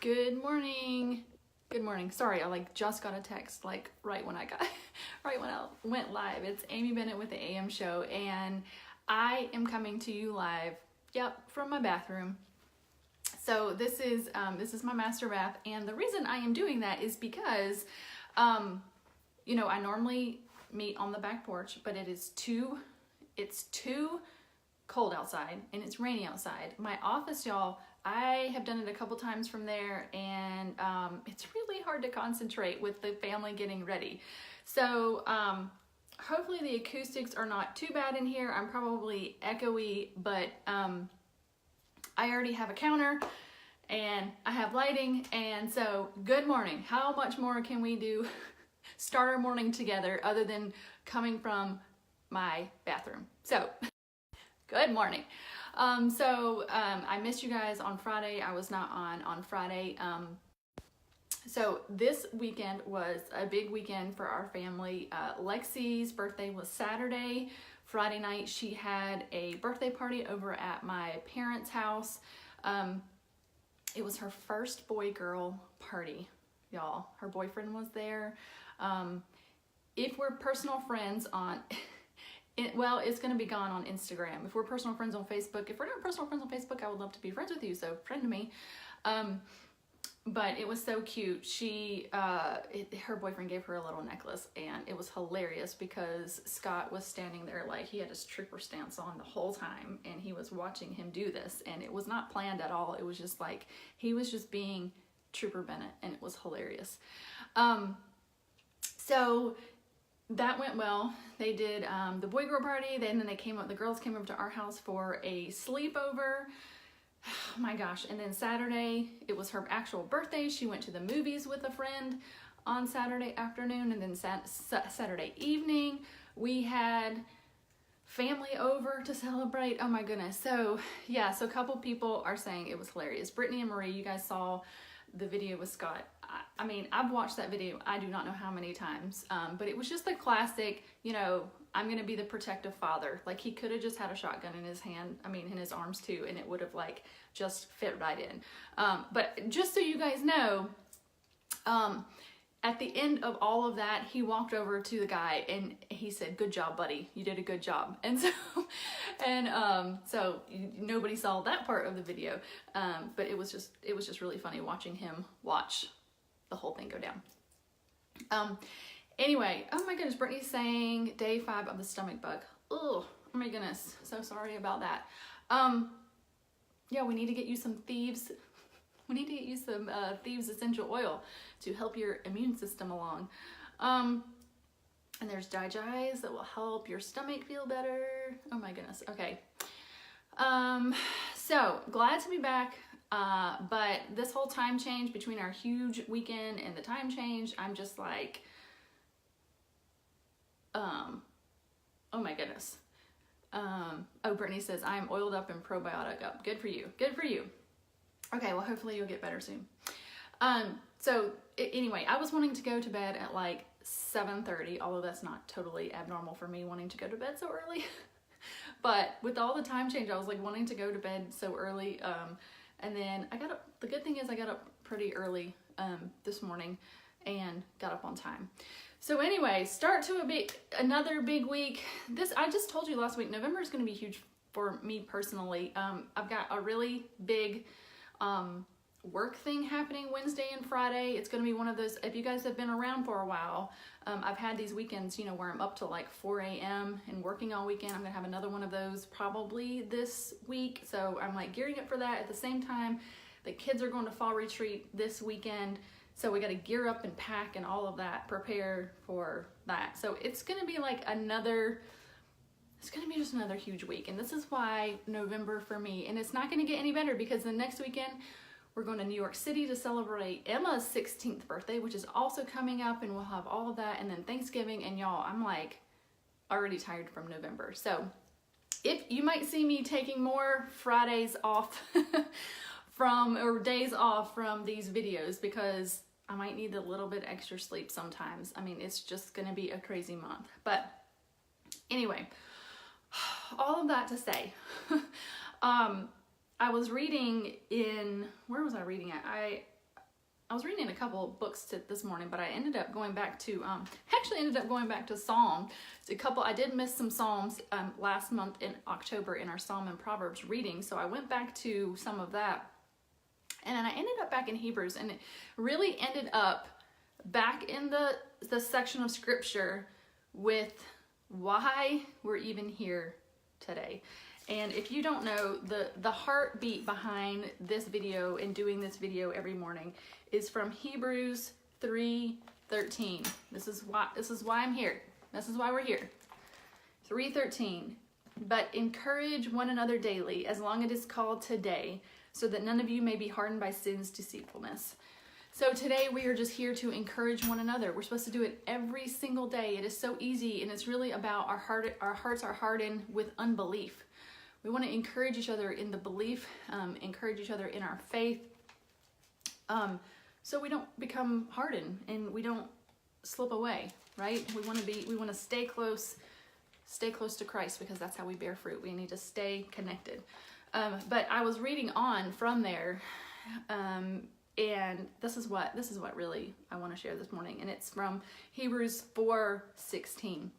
Good morning. Good morning. Sorry, I just got a text right when I went live. It's Amy Bennett with the AM Show, and I am coming to you live. Yep, from my bathroom. So this is my master bath, and the reason I am doing that is because, I normally meet on the back porch, but it's too cold outside and it's rainy outside. My office, y'all, I have done it a couple times from there, and it's really hard to concentrate with the family getting ready. So hopefully the acoustics are not too bad in here. I'm probably echoey, but I already have a counter and I have lighting, and so good morning. How much more can we do? Start our morning together other than coming from my bathroom. So good morning. I missed you guys on Friday. I was not on Friday. So this weekend was a big weekend for our family. Lexi's birthday was Saturday. Friday night, she had a birthday party over at my parents' house. It was her first boy-girl party, y'all. Her boyfriend was there. If we're personal friends on... it's going to be gone on Instagram. If we're personal friends on Facebook, if we're not personal friends on Facebook, I would love to be friends with you, so friend me. But it was so cute. Her boyfriend gave her a little necklace, and it was hilarious because Scott was standing there he had his trooper stance on the whole time, and he was watching him do this, and it was not planned at all. It was just he was just being Trooper Bennett, and it was hilarious. So that went well. They did the boy-girl party, then the girls came over to our house for a sleepover. Oh my gosh. And then Saturday, it was her actual birthday. She went to the movies with a friend on Saturday afternoon, and then Saturday evening, we had family over to celebrate. Oh my goodness. So yeah, so a couple people are saying it was hilarious. Brittany and Marie, you guys saw the video with Scott. I mean, I've watched that video, I do not know how many times, but it was just the classic, I'm going to be the protective father. He could have just had a shotgun in his hand, in his arms too, and it would have just fit right in. But just so you guys know, at the end of all of that, he walked over to the guy and he said, "Good job, buddy. You did a good job." And so, nobody saw that part of the video. But it was just really funny watching him watch the whole thing go down. Anyway, oh my goodness, Brittany's saying day 5 of the stomach bug. Oh my goodness, so sorry about that. Yeah, we need to get you some Thieves. We need to get you some Thieves essential oil to help your immune system along. And there's Digize that will help your stomach feel better. Oh my goodness. Okay. So glad to be back. But this whole time change between our huge weekend and the time change, I'm just oh my goodness. Brittany says, I am oiled up and probiotic up. Good for you. Good for you. Okay, well, hopefully you'll get better soon. Anyway, I was wanting to go to bed at 7:30, although that's not totally abnormal for me wanting to go to bed so early. But with all the time change, I was wanting to go to bed so early. And then I got up, the good thing is I got up pretty early this morning and got up on time. So anyway, start to another big week. I just told you last week, November is going to be huge for me personally. I've got a really big work thing happening Wednesday and Friday. It's going to be one of those, if you guys have been around for a while, I've had these weekends, where I'm up to 4 a.m. and working all weekend. I'm going to have another one of those probably this week. So I'm gearing up for that. At the same time, the kids are going to fall retreat this weekend. So we got to gear up and pack and all of that, prepare for that. So it's going to be it's going to be just another huge week. And this is why November for me, and it's not going to get any better because the next weekend, we're going to New York City to celebrate Emma's 16th birthday, which is also coming up, and we'll have all of that, and then Thanksgiving, and y'all, I'm already tired from November. So if you might see me taking more Fridays off or days off from these videos, because I might need a little bit extra sleep sometimes. It's just going to be a crazy month. But anyway, all of that to say, I was reading where was I reading at? I was reading a couple of books this morning, but I ended up going back to Psalm. I did miss some Psalms last month in October in our Psalm and Proverbs reading, so I went back to some of that. And then I ended up back in Hebrews, and it really ended up back in the section of scripture with why we're even here today. And if you don't know, the heartbeat behind this video and doing this video every morning is from Hebrews 3:13. This is why I'm here. This is why we're here. 3:13. But encourage one another daily, as long as it is called today, so that none of you may be hardened by sin's deceitfulness. So today we are just here to encourage one another. We're supposed to do it every single day. It is so easy, and it's really about our hearts are hardened with unbelief. We want to encourage each other in the belief, encourage each other in our faith, so we don't become hardened and we don't slip away, right? We want to stay close to Christ, because that's how we bear fruit. We need to stay connected. But I was reading on from there, and this is what really I want to share this morning, and it's from Hebrews 4:16.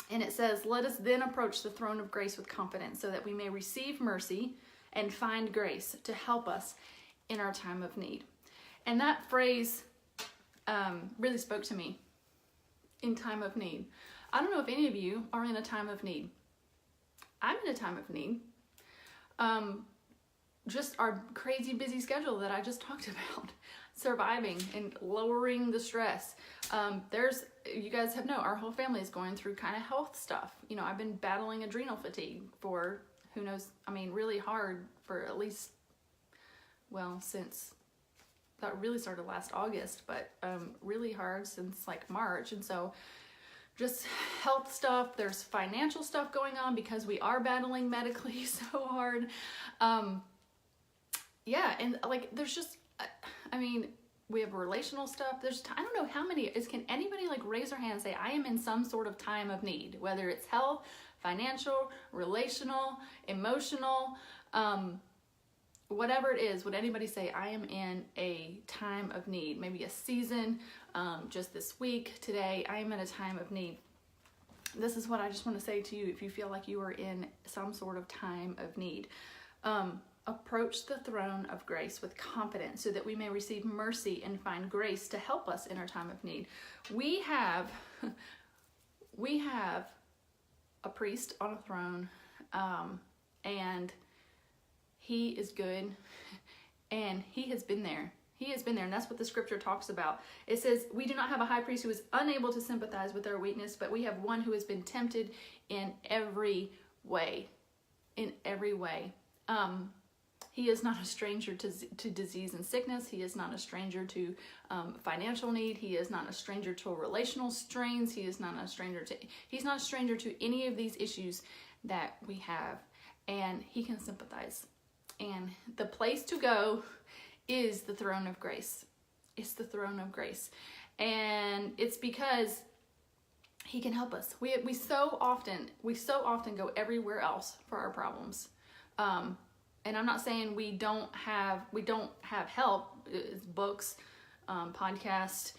And it says, "Let us then approach the throne of grace with confidence, so that we may receive mercy and find grace to help us in our time of need." And that phrase really spoke to me. In time of need. I don't know if any of you are in a time of need. I'm in a time of need. Just our crazy busy schedule that I just talked about. Surviving and lowering the stress. You guys have known, our whole family is going through kind of health stuff. You know, I've been battling adrenal fatigue for, who knows, really hard for at least, since that really started last August, but really hard since like March. And so just health stuff, there's financial stuff going on because we are battling medically so hard. And like there's just, we have relational stuff. I don't know how many, can anybody like raise their hand and say, I am in some sort of time of need, whether it's health, financial, relational, emotional, whatever it is. Would anybody say, I am in a time of need? Maybe a season, just this week, today, I am in a time of need. This is what I just want to say to you. If you feel like you are in some sort of time of need, approach the throne of grace with confidence, so that we may receive mercy and find grace to help us in our time of need. We have a priest on a throne, and he is good, and he has been there. He has been there, and that's what the scripture talks about. It says, we do not have a high priest who is unable to sympathize with our weakness, but we have one who has been tempted in every way. In every way. He is not a stranger to disease and sickness. He is not a stranger to financial need. He is not a stranger to relational strains. He's not a stranger to any of these issues that we have, and he can sympathize. And the place to go is the throne of grace. It's the throne of grace. And it's because he can help us. We so often go everywhere else for our problems. And I'm not saying we don't have help. It's books, podcasts,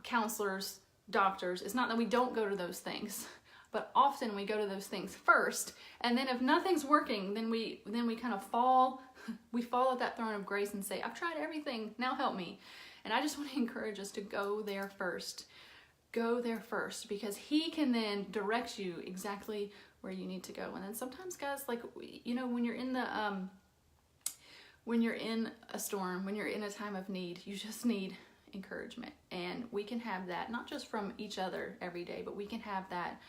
counselors, doctors. It's not that we don't go to those things, but often we go to those things first. And then if nothing's working, then we kind of fall. We fall at that throne of grace and say, I've tried everything, now help me. And I just want to encourage us to go there first. Go there first, because he can then direct you exactly where you need to go. And then sometimes, guys, like, when you're in when you're in a storm, when you're in a time of need, you just need encouragement. And we can have that not just from each other every day, but we can have that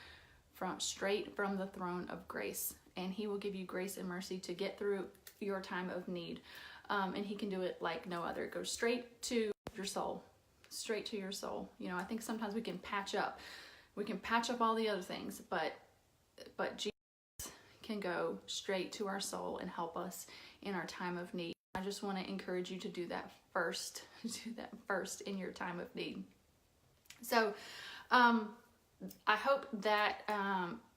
straight from the throne of grace. And he will give you grace and mercy to get through your time of need. And he can do it like no other. It goes straight to your soul. Straight to your soul. I think sometimes we can patch up all the other things, but Jesus can go straight to our soul and help us in our time of need. I just want to encourage you to do that first. Do that first in your time of need. So I hope that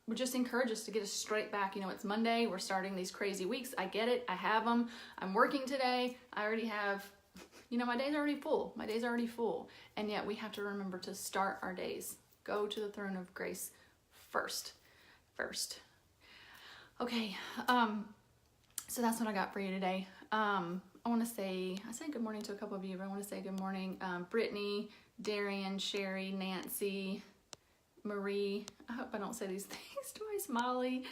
would just encourage us to get us straight back. You know, it's Monday. We're starting these crazy weeks. I get it. I have them. I'm working today. I already have, you know, my day's already full. My day's already full. And yet we have to remember to start our days. Go to the throne of grace first. Okay. So that's what I got for you today. I said good morning to a couple of you, but I want to say good morning. Brittany, Darian, Sherry, Nancy, Marie, I hope I don't say these things twice, Molly,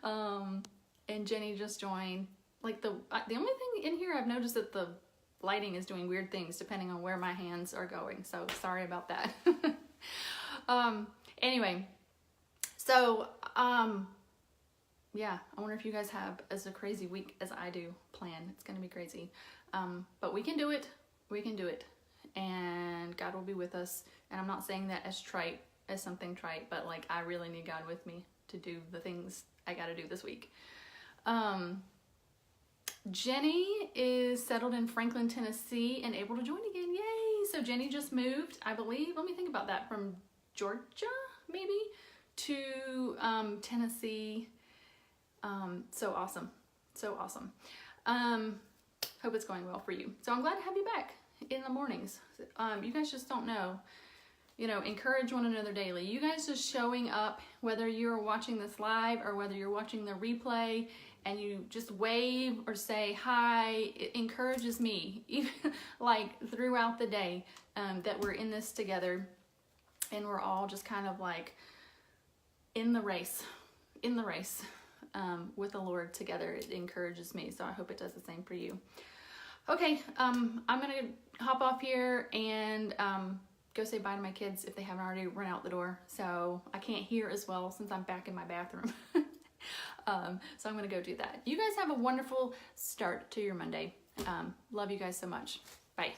and Jenny just joined. Like the only thing in here I've noticed that the lighting is doing weird things depending on where my hands are going, so sorry about that. Anyway, so yeah, I wonder if you guys have as a crazy week as I do planned. It's gonna be crazy, but we can do it, and God will be with us. And I'm not saying that as something trite, but like I really need God with me to do the things I gotta do this week. Jenny is settled in Franklin, Tennessee and able to join again. Yay! So Jenny just moved, I believe, let me think about that, from Georgia maybe to Tennessee. So awesome. Hope it's going well for you. So I'm glad to have you back in the mornings. You guys just don't know. You know, encourage one another daily. You guys just showing up, whether you're watching this live or whether you're watching the replay, and you just wave or say hi, it encourages me, even like throughout the day, that we're in this together and we're all just kind of like in the race with the Lord together. It encourages me, so I hope it does the same for you. Okay, I'm gonna hop off here and go say bye to my kids if they haven't already run out the door. So I can't hear as well since I'm back in my bathroom. So I'm gonna go do that. You guys have a wonderful start to your Monday. Love you guys so much. Bye.